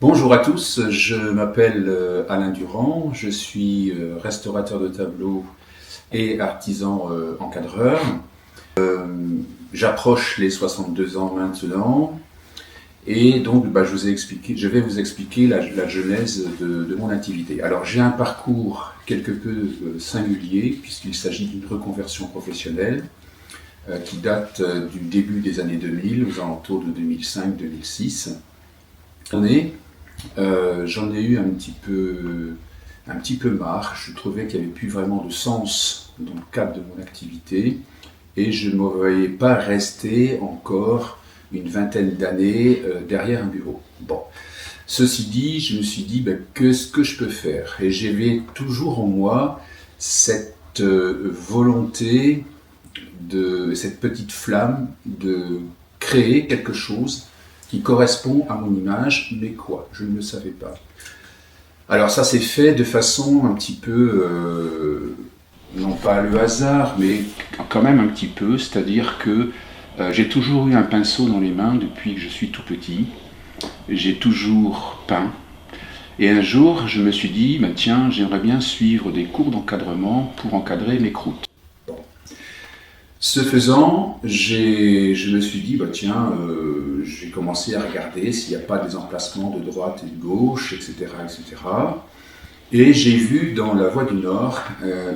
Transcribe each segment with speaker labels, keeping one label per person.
Speaker 1: Bonjour à tous, je m'appelle Alain Durand, je suis restaurateur de tableaux et artisan encadreur. J'approche les 62 ans maintenant et donc je vais vous expliquer la genèse de mon activité. Alors j'ai un parcours quelque peu singulier puisqu'il s'agit d'une reconversion professionnelle qui date du début des années 2000, aux alentours de 2005-2006. J'en ai eu un petit peu marre. Je trouvais qu'il n'y avait plus vraiment de sens dans le cadre de mon activité et je ne me voyais pas rester encore une vingtaine d'années derrière un bureau. Bon. Ceci dit, je me suis dit, qu'est-ce que je peux faire? Et j'avais toujours en moi cette volonté, cette petite flamme de créer quelque chose qui correspond à mon image, mais quoi? Je ne le savais pas. Alors ça s'est fait de façon un petit peu, non pas le hasard, mais quand même un petit peu, c'est-à-dire que j'ai toujours eu un pinceau dans les mains depuis que je suis tout petit, j'ai toujours peint, et un jour je me suis dit, tiens, j'aimerais bien suivre des cours d'encadrement pour encadrer mes croûtes. Ce faisant, je me suis dit, j'ai commencé à regarder s'il n'y a pas des emplacements de droite et de gauche, etc., etc. Et j'ai vu dans la Voie du Nord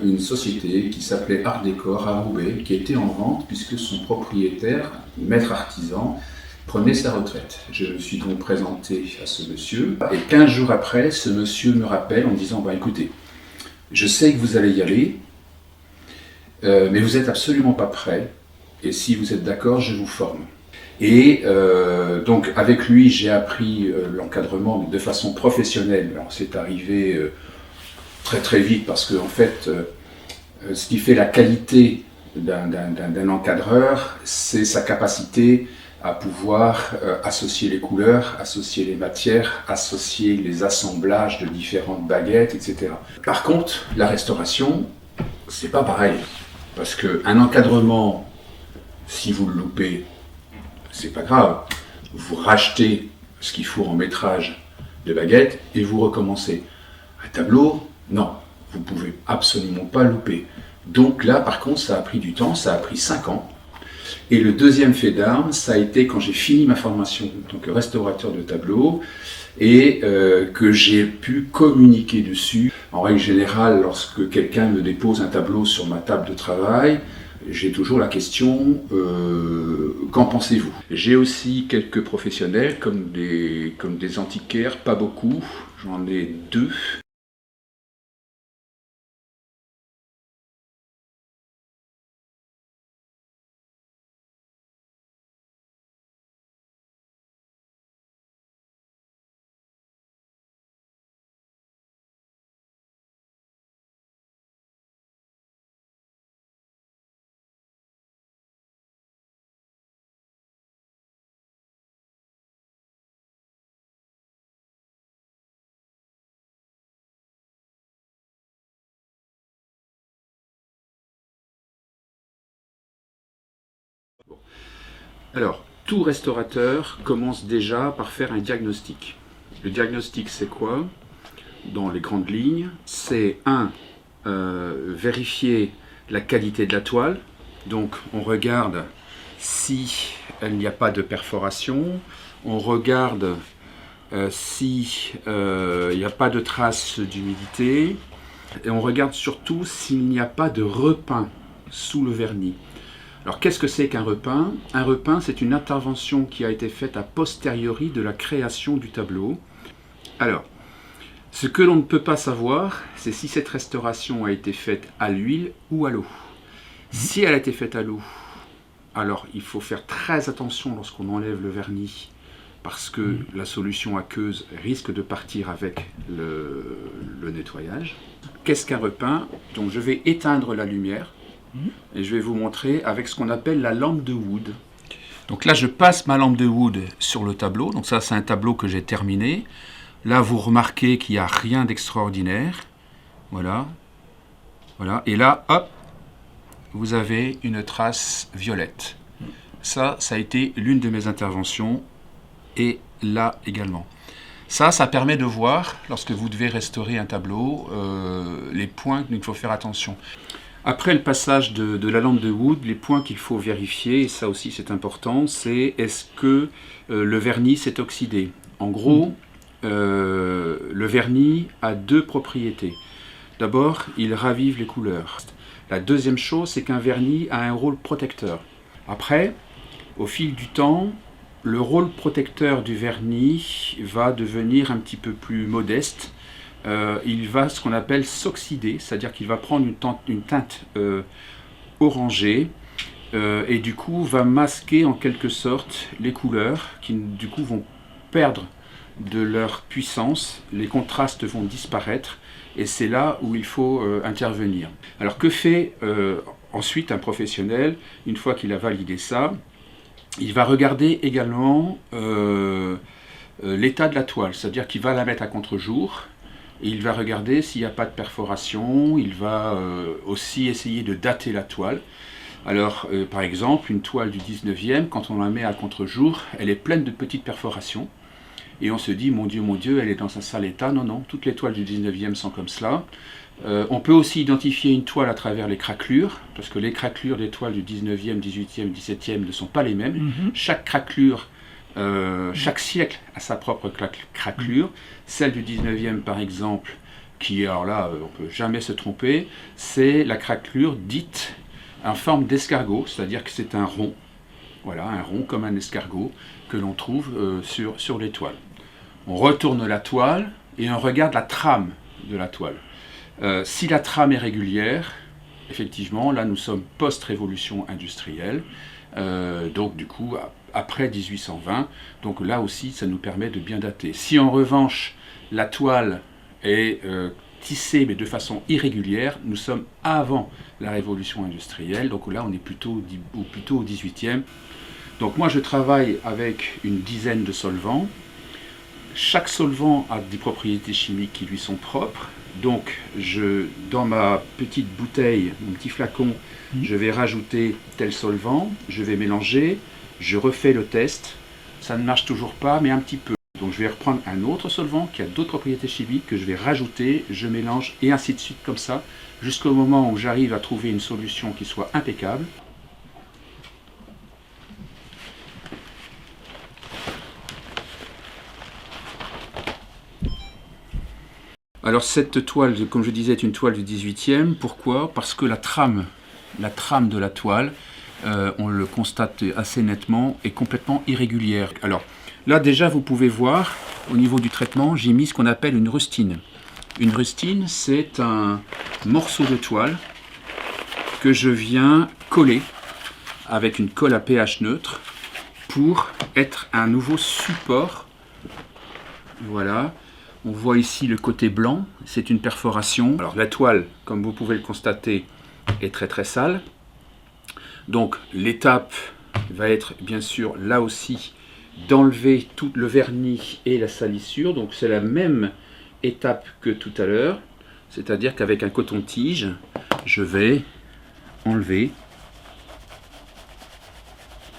Speaker 1: une société qui s'appelait Art Décor à Roubaix, qui était en vente puisque son propriétaire, maître artisan, prenait sa retraite. Je me suis donc présenté à ce monsieur, et 15 jours après, ce monsieur me rappelle en disant, écoutez, je sais que vous allez y aller, mais vous n'êtes absolument pas prêt, et si vous êtes d'accord, je vous forme. Et donc avec lui, j'ai appris l'encadrement de façon professionnelle. Alors c'est arrivé très très vite parce que en fait, ce qui fait la qualité d'un encadreur, c'est sa capacité à pouvoir associer les couleurs, associer les matières, associer les assemblages de différentes baguettes, etc. Par contre, la restauration, c'est pas pareil. Parce qu'un encadrement, si vous le loupez, c'est pas grave. Vous rachetez ce qu'il faut en métrage de baguette et vous recommencez. Un tableau, non, vous pouvez absolument pas louper. Donc là, par contre, ça a pris du temps, ça a pris 5 ans. Et le deuxième fait d'armes, ça a été quand j'ai fini ma formation en tant que restaurateur de tableaux et que j'ai pu communiquer dessus. En règle générale, lorsque quelqu'un me dépose un tableau sur ma table de travail, j'ai toujours la question qu'en pensez-vous? J'ai aussi quelques professionnels comme des antiquaires, pas beaucoup, j'en ai 2. Alors, tout restaurateur commence déjà par faire un diagnostic. Le diagnostic, c'est quoi? Dans les grandes lignes, c'est vérifier la qualité de la toile. Donc, on regarde si il n'y a pas de perforation, on regarde si il n'y a pas de traces d'humidité, et on regarde surtout s'il n'y a pas de repeint sous le vernis. Alors qu'est-ce que c'est qu'un repeint? Un repeint, c'est une intervention qui a été faite a posteriori de la création du tableau. Alors, ce que l'on ne peut pas savoir, c'est si cette restauration a été faite à l'huile ou à l'eau. Si elle a été faite à l'eau, alors il faut faire très attention lorsqu'on enlève le vernis, parce que la solution aqueuse risque de partir avec le nettoyage. Qu'est-ce qu'un repeint? Donc je vais éteindre la lumière et je vais vous montrer avec ce qu'on appelle la lampe de Wood. Donc là je passe ma lampe de Wood sur le tableau, donc ça c'est un tableau que j'ai terminé. Là vous remarquez qu'il n'y a rien d'extraordinaire, voilà, et là hop, vous avez une trace violette. Ça a été l'une de mes interventions, et là également. Ça permet de voir, lorsque vous devez restaurer un tableau, les points qu'il faut faire attention. Après le passage de la lampe de Wood, les points qu'il faut vérifier, et ça aussi c'est important, c'est est-ce que le vernis s'est oxydé. En gros, le vernis a deux propriétés. D'abord, il ravive les couleurs. La deuxième chose, c'est qu'un vernis a un rôle protecteur. Après, au fil du temps, le rôle protecteur du vernis va devenir un petit peu plus modeste. Il va ce qu'on appelle s'oxyder, c'est-à-dire qu'il va prendre une teinte orangée et du coup va masquer en quelque sorte les couleurs qui du coup vont perdre de leur puissance, les contrastes vont disparaître et c'est là où il faut intervenir. Alors que fait ensuite un professionnel une fois qu'il a validé ça? Il va regarder également l'état de la toile, c'est-à-dire qu'il va la mettre à contre-jour. Et il va regarder s'il n'y a pas de perforation, il va aussi essayer de dater la toile. Alors, par exemple, une toile du 19e, quand on la met à contre-jour, elle est pleine de petites perforations. Et on se dit, mon Dieu, elle est dans un sale état. Non, non, toutes les toiles du 19e sont comme cela. On peut aussi identifier une toile à travers les craquelures, parce que les craquelures des toiles du 19e, 18e, 17e ne sont pas les mêmes. Chaque craquelure, chaque siècle a sa propre craquelure. Celle du 19e, par exemple, qui, alors là, on ne peut jamais se tromper, c'est la craquelure dite en forme d'escargot, c'est-à-dire que c'est un rond, voilà, un rond comme un escargot que l'on trouve sur les toiles. On retourne la toile et on regarde la trame de la toile. Si la trame est régulière, effectivement, là nous sommes post-révolution industrielle, donc du coup après 1820, donc là aussi ça nous permet de bien dater. Si en revanche la toile est tissée mais de façon irrégulière, nous sommes avant la révolution industrielle, donc là on est plutôt au 18e. Donc moi je travaille avec une dizaine de solvants. Chaque solvant a des propriétés chimiques qui lui sont propres. Donc, dans ma petite bouteille, mon petit flacon, je vais rajouter tel solvant, je vais mélanger, je refais le test. Ça ne marche toujours pas, mais un petit peu. Donc, je vais reprendre un autre solvant qui a d'autres propriétés chimiques que je vais rajouter, je mélange et ainsi de suite comme ça, jusqu'au moment où j'arrive à trouver une solution qui soit impeccable. Alors cette toile, comme je disais, est une toile du 18e. Pourquoi? Parce que la trame de la toile, on le constate assez nettement, est complètement irrégulière. Alors là déjà vous pouvez voir, au niveau du traitement, j'ai mis ce qu'on appelle une rustine. Une rustine, c'est un morceau de toile que je viens coller avec une colle à pH neutre pour être un nouveau support. Voilà. On voit ici le côté blanc, c'est une perforation. Alors la toile, comme vous pouvez le constater, est très très sale. Donc l'étape va être bien sûr là aussi d'enlever tout le vernis et la salissure. Donc c'est la même étape que tout à l'heure. C'est-à-dire qu'avec un coton-tige, je vais enlever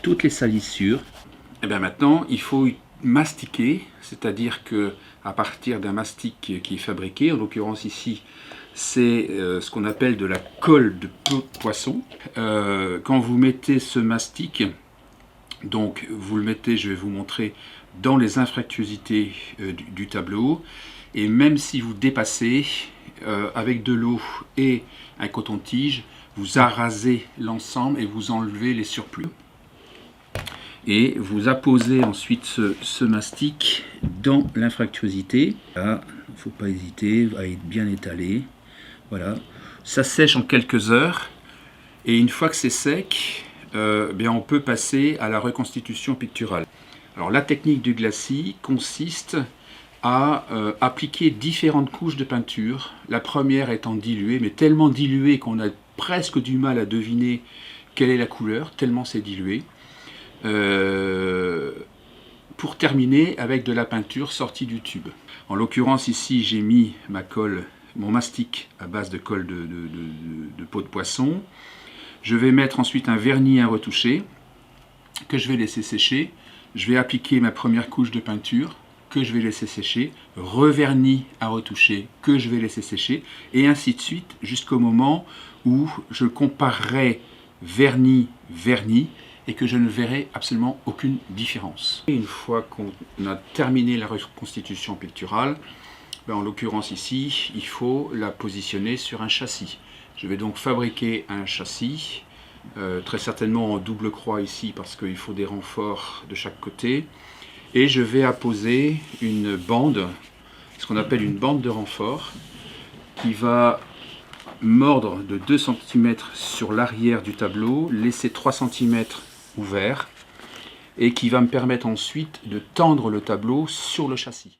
Speaker 1: toutes les salissures. Et bien maintenant, il faut mastiquer, c'est-à-dire que à partir d'un mastic qui est fabriqué, en l'occurrence ici, c'est ce qu'on appelle de la colle de peau de poisson. Quand vous mettez ce mastic, donc vous le mettez, je vais vous montrer, dans les infractuosités du tableau, et même si vous dépassez, avec de l'eau et un coton-tige, vous arasez l'ensemble et vous enlevez les surplus. Et vous apposez ensuite ce mastic dans l'infractuosité. Là, il ne faut pas hésiter à être bien étalé. Voilà. Ça sèche en quelques heures. Et une fois que c'est sec, bien on peut passer à la reconstitution picturale. Alors la technique du glacis consiste à appliquer différentes couches de peinture. La première étant diluée, mais tellement diluée qu'on a presque du mal à deviner quelle est la couleur, tellement c'est dilué. Pour terminer avec de la peinture sortie du tube. En l'occurrence ici j'ai mis ma colle, mon mastic à base de colle de peau de poisson. Je vais mettre ensuite un vernis à retoucher que je vais laisser sécher. Je vais appliquer ma première couche de peinture
Speaker 2: que je vais laisser sécher, revernis à retoucher que je vais laisser sécher, et ainsi de suite jusqu'au moment où je comparerai vernis et que je ne verrai absolument aucune différence. Et une fois qu'on a terminé la reconstitution picturale, en l'occurrence ici, il faut la positionner sur un châssis. Je vais donc fabriquer un châssis, très certainement en double croix ici parce qu'il faut des renforts de chaque côté. Et je vais apposer une bande, ce qu'on appelle une bande de renfort, qui va mordre de 2 cm sur l'arrière du tableau, laisser 3 cm ouvert, et qui va me permettre ensuite de tendre le tableau sur le châssis.